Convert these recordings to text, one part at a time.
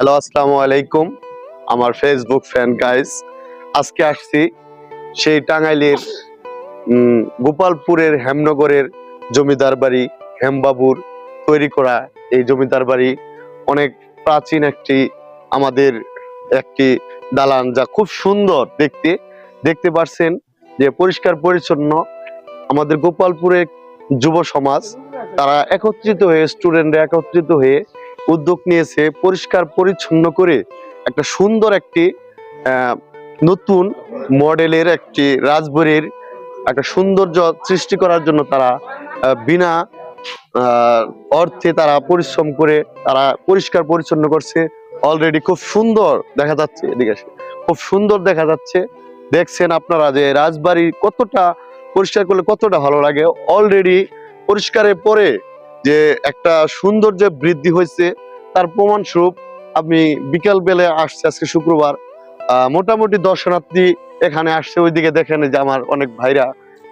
Hello, আসসালামু আলাইকুম আমার ফেসবুক ফ্যান গাইস। আজকে আসছি সেই টাঙ্গাইলের গোপালপুরের হেমনগরের জমিদার বাড়ি হেমবাবুর তৈরি করা এই জমিদার বাড়ি অনেক প্রাচীন আমাদের একটি দালান, যা খুব সুন্দর দেখতে। দেখতে পাচ্ছেন যে পরিষ্কার পরিচ্ছন্ন আমাদের গোপালপুরের যুব সমাজ তারা একত্রিত হয়ে, স্টুডেন্টরা একত্রিত হয়ে উদ্যোগ নিয়েছে পরিষ্কার পরিচ্ছন্ন করে একটা সুন্দর নতুন মডেলের একটি রাজবাড়ির একটা সৌন্দর্য সৃষ্টি করার জন্য তারা বিনা অর্থে তারা পরিশ্রম করে তারা পরিষ্কার পরিচ্ছন্ন করছে। অলরেডি খুব সুন্দর দেখা যাচ্ছে, এদিকে খুব সুন্দর দেখা যাচ্ছে। দেখছেন আপনারা যে রাজবাড়ি কতটা পরিষ্কার করলে কতটা ভালো লাগে। অলরেডি পরিষ্কারের পরে যে একটা সৌন্দর্য বৃদ্ধি হয়েছে তার প্রমাণস্বরূপ আমি বিকাল বেলা আসছে, আজকে শুক্রবার, মোটামুটি দর্শনার্থী এখানে আসছে। ওইদিকে দেখেন যে আমার অনেক ভাইরা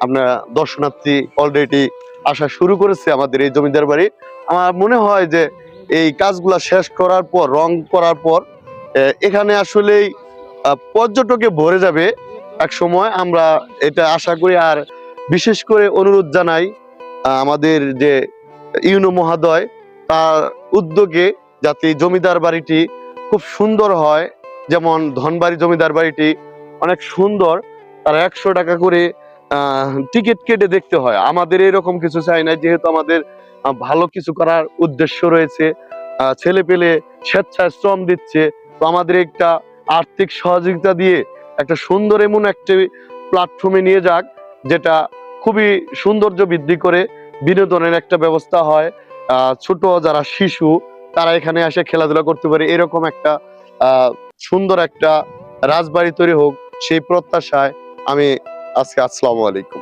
আপনারা দর্শনার্থী অলরেডি আসা শুরু করেছে আমাদের এই জমিদার বাড়ি। আমার মনে হয় যে এই কাজগুলা শেষ করার পর, রং করার পর এখানে আসলেই পর্যটকে ভরে যাবে এক সময়, আমরা এটা আশা করি। আর বিশেষ করে অনুরোধ জানাই আমাদের যে ইউনো মহোদয়, তার উদ্যোগে যাতে জমিদার বাড়িটি খুব সুন্দর হয়। যেমন ধনবাড়ি জমিদার বাড়িটি অনেক সুন্দর, তারা 100 টাকা করে টিকিট কেটে দেখতে হয়। আমাদের এরকম কিছু চাই না, যেহেতু আমাদের ভালো কিছু করার উদ্দেশ্য রয়েছে। ছেলে পেলে স্বেচ্ছায় শ্রম দিচ্ছে, তো আমাদের একটা আর্থিক সহযোগিতা দিয়ে একটা সুন্দর এমন একটি প্ল্যাটফর্মে নিয়ে যাক, যেটা খুবই সৌন্দর্য বৃদ্ধি করে বিনোদনের একটা ব্যবস্থা হয়। ছোট যারা শিশু তারা এখানে এসে খেলাধুলা করতে পারে, এরকম একটা সুন্দর একটা রাজবাড়ি তৈরি হোক, সেই প্রত্যাশায় আমি আজকে আসসালামু আলাইকুম।